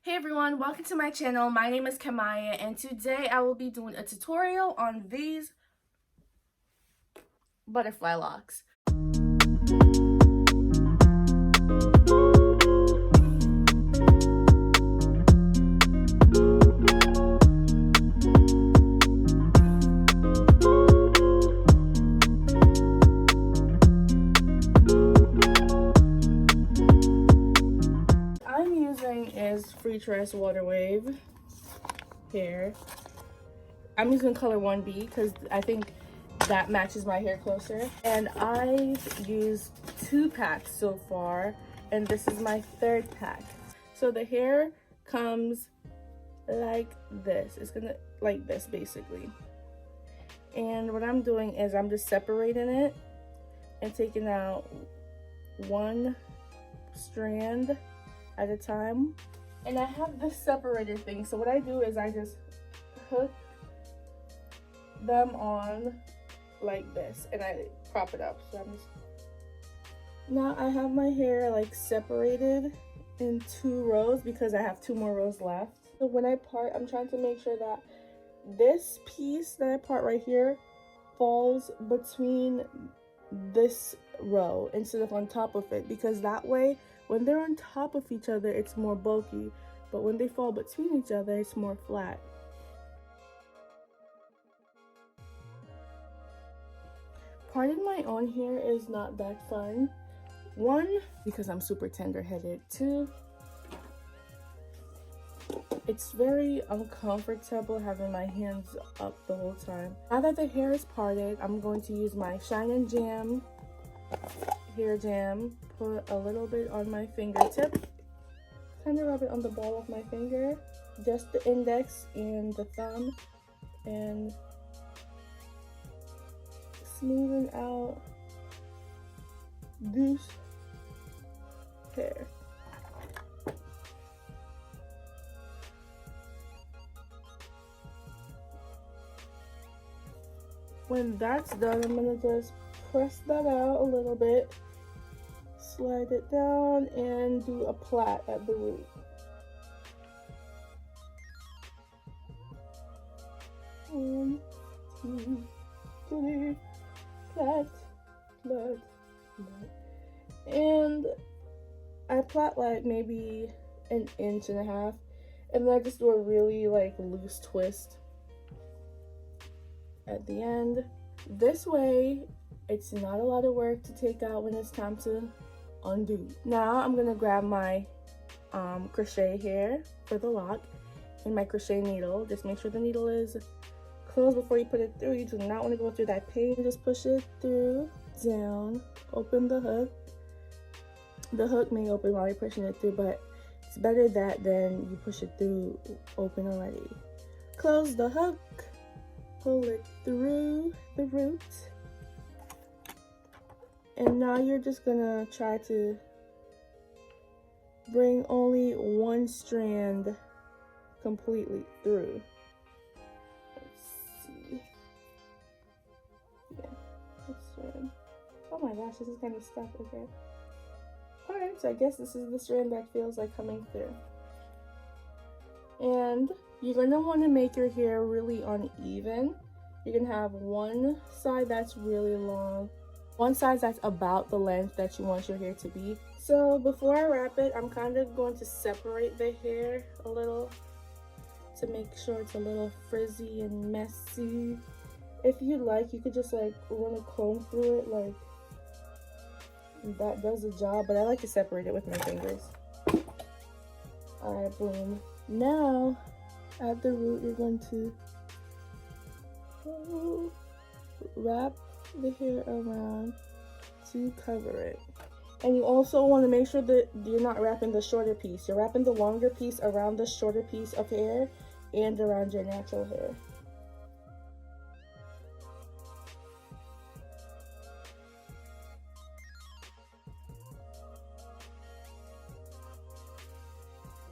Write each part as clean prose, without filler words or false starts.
Hey everyone, welcome to my channel. My name is Kemaya and today I will be doing a tutorial on these butterfly locks. I'm using is free tress water wave hair. I'm using color 1B because I think that matches my hair closer. And I've used 2 packs so far, and this is my 3rd pack. So the hair comes like this. It's gonna like this basically. And what I'm doing is I'm just separating it and taking out one strand at a time. And I have this separator thing, so what I do is I just hook them on like this and I prop it up. So I'm just, now I have my hair like separated in 2 rows because I have 2 more rows left. So when I part, I'm trying to make sure that this piece that I part right here falls between this row instead of on top of it, because that way when they're on top of each other it's more bulky, but when they fall between each other it's more flat. Parting my own hair is not that fun. 1, because I'm super tender-headed. 2, it's very uncomfortable having my hands up the whole time. Now that the hair is parted, I'm going to use my Shine and Jam hair jam, put a little bit on my fingertip, kind of rub it on the ball of my finger, just the index and the thumb, and smoothing out this hair. When that's done, I'm gonna just press that out a little bit, slide it down, and do a plait at the root. One, 2, 3, plait, plait, plait. And I plait like maybe 1.5 inches, and then I just do a really like loose twist at the end. This way it's not a lot of work to take out when it's time to undo. Now I'm gonna grab my crochet hair for the lock and my crochet needle. Just make sure the needle is closed before you put it through. You do not want to go through that pain. Just push it through, down, open the hook. The hook may open while you're pushing it through, but it's better that than you push it through open already. Close the hook, pull it through the root, and now you're just gonna try to bring only 1 strand completely through. Let's see. Yeah, this strand. Oh my gosh, this is kind of stuck. Okay. Alright, so I guess this is the strand that feels like coming through. And you're gonna want to make your hair really uneven. You're gonna have one side that's really long, one side that's about the length that you want your hair to be. So before I wrap it, I'm kind of going to separate the hair a little to make sure it's a little frizzy and messy. If you'd like, you could just like run a comb through it, like that does the job, but I like to separate it with my fingers. Alright, boom. Now at the root you're going to wrap the hair around to cover it. And you also want to make sure that you're not wrapping the shorter piece. You're wrapping the longer piece around the shorter piece of hair and around your natural hair.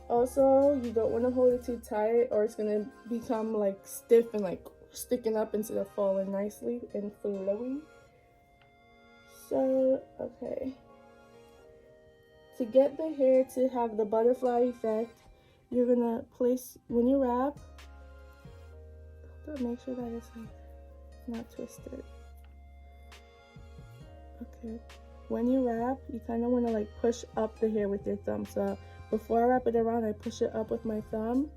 Also, you don't want to hold it too tight or it's going to become like stiff and like sticking up instead of falling nicely and flowy. So, okay. To get the hair to have the butterfly effect, you're gonna place, when you wrap, make sure that it's like not twisted. Okay, when you wrap, you kind of want to like push up the hair with your thumb. So before I wrap it around, I push it up with my thumb,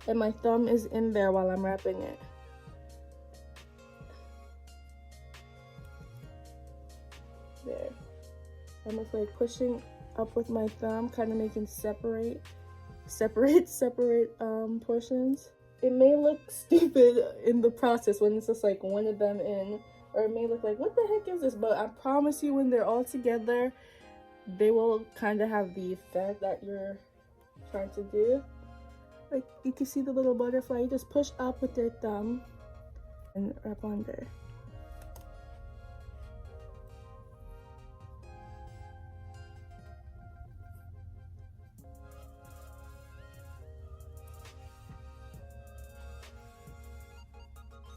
and my thumb is in there while I'm wrapping it. There, almost like pushing up with my thumb, kind of making separate portions. It may look stupid in the process when it's just like one of them in, or it may look like, what the heck is this? But I promise you, when they're all together, they will kind of have the effect that you're trying to do. Like, you can see the little butterfly. You just push up with your thumb and wrap under.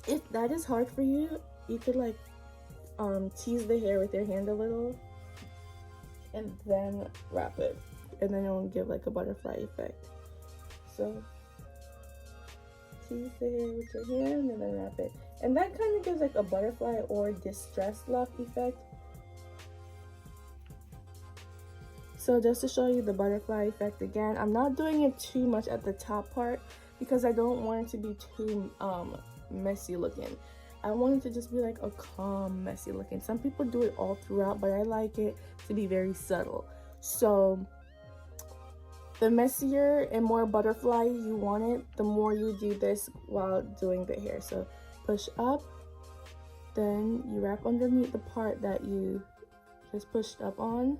If that is hard for you, you could like tease the hair with your hand a little and then wrap it, and then it will give like a butterfly effect. So tease the hair with your hand and then wrap it, and that kind of gives like a butterfly or distressed lock effect. So just to show you the butterfly effect again, I'm not doing it too much at the top part because I don't want it to be too messy looking. I want it to just be like a calm, messy looking. Some people do it all throughout, but I like it to be very subtle. So the messier and more butterfly you want it, the more you do this while doing the hair. So push up, then you wrap underneath the part that you just pushed up on,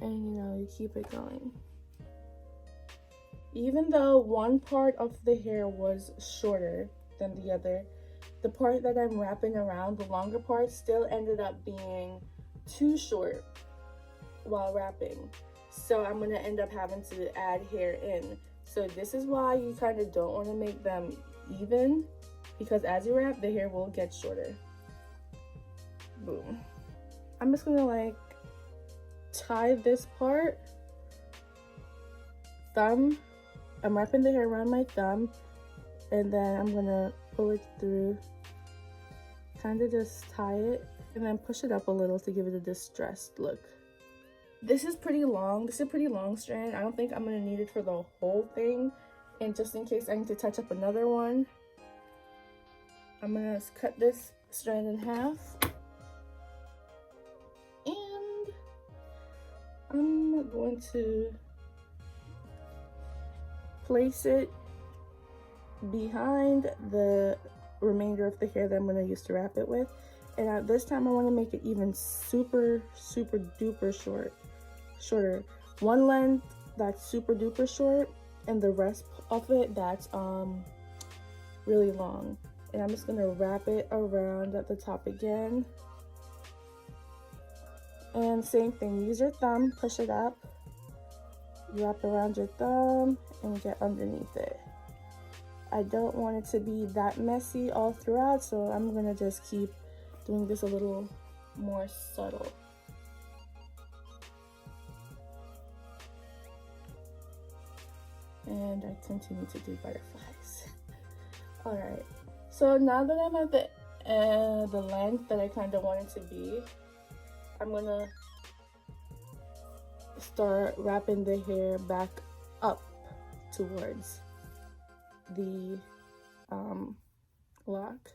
and you keep it going. Even though one part of the hair was shorter than the other, the part that I'm wrapping around, the longer part, still ended up being too short while wrapping. So I'm gonna end up having to add hair in. So this is why you kind of don't want to make them even, because as you wrap, the hair will get shorter. Boom. I'm just gonna like tie this part. Thumb. I'm wrapping the hair around my thumb, and then I'm gonna pull it through, kind of just tie it, and then push it up a little to give it a distressed look. This is pretty long. This is a pretty long strand. I don't think I'm gonna need it for the whole thing, and just in case I need to touch up another one, I'm gonna cut this strand in half, and I'm going to place it behind the remainder of the hair that I'm going to use to wrap it with. And at this time I want to make it even super duper shorter. One length that's super duper short, and the rest of it that's really long. And I'm just going to wrap it around at the top again. And same thing, use your thumb, push it up, wrap around your thumb, and get underneath it. I don't want it to be that messy all throughout, so I'm gonna just keep doing this a little more subtle. And I continue to do butterflies. All right, so now that I'm at the length that I kind of want it to be, I'm gonna start wrapping the hair back up towards the lock.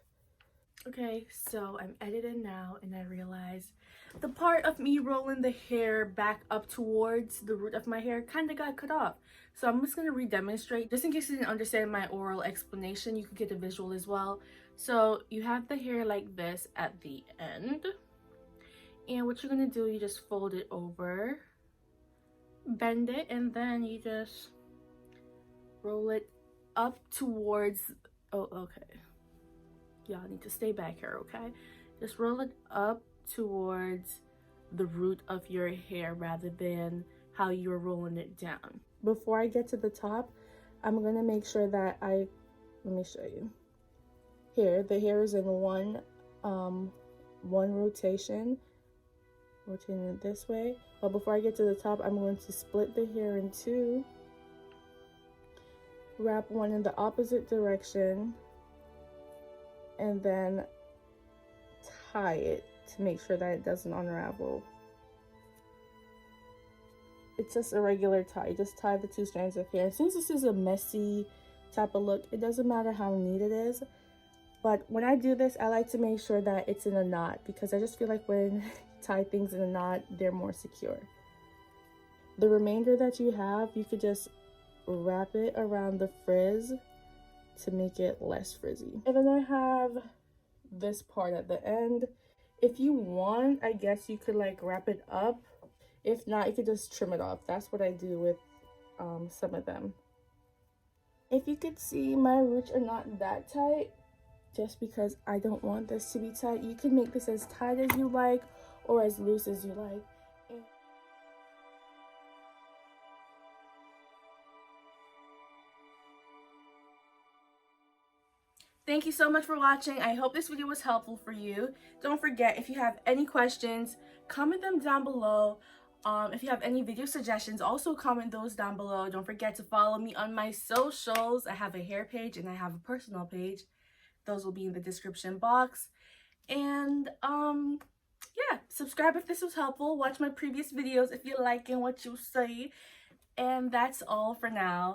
Okay, so I'm editing now, and I realized the part of me rolling the hair back up towards the root of my hair kind of got cut off. So I'm just going to re-demonstrate. Just in case you didn't understand my oral explanation, you could get a visual as well. So you have the hair like this at the end. And what you're going to do, you just fold it over, bend it, and then you just roll it up towards, oh, okay. Y'all need to stay back here, okay? Just roll it up towards the root of your hair rather than how you're rolling it down. Before I get to the top, I'm gonna make sure that let me show you. Here, the hair is in one rotation, rotating it this way. But before I get to the top, I'm going to split the hair in two. wrap one in the opposite direction, and then tie it to make sure that it doesn't unravel. It's just a regular tie. Just tie the 2 strands of hair. Since this is a messy type of look, it doesn't matter how neat it is. But when I do this, I like to make sure that it's in a knot, because I just feel like when you tie things in a knot, they're more secure. The remainder that you have, you could just wrap it around the frizz to make it less frizzy. And then I have this part at the end. If you want, I guess you could like wrap it up. If not, you could just trim it off. That's what I do with some of them. If you could see, my roots are not that tight, just because I don't want this to be tight. You can make this as tight as you like or as loose as you like. Thank you so much for watching. I hope this video was helpful for you. Don't forget, if you have any questions, comment them down below. If you have any video suggestions, also comment those down below. Don't forget to follow me on my socials. I have a hair page and I have a personal page. Those will be in the description box. And yeah, subscribe if this was helpful. Watch my previous videos if you're liking what you see. And that's all for now.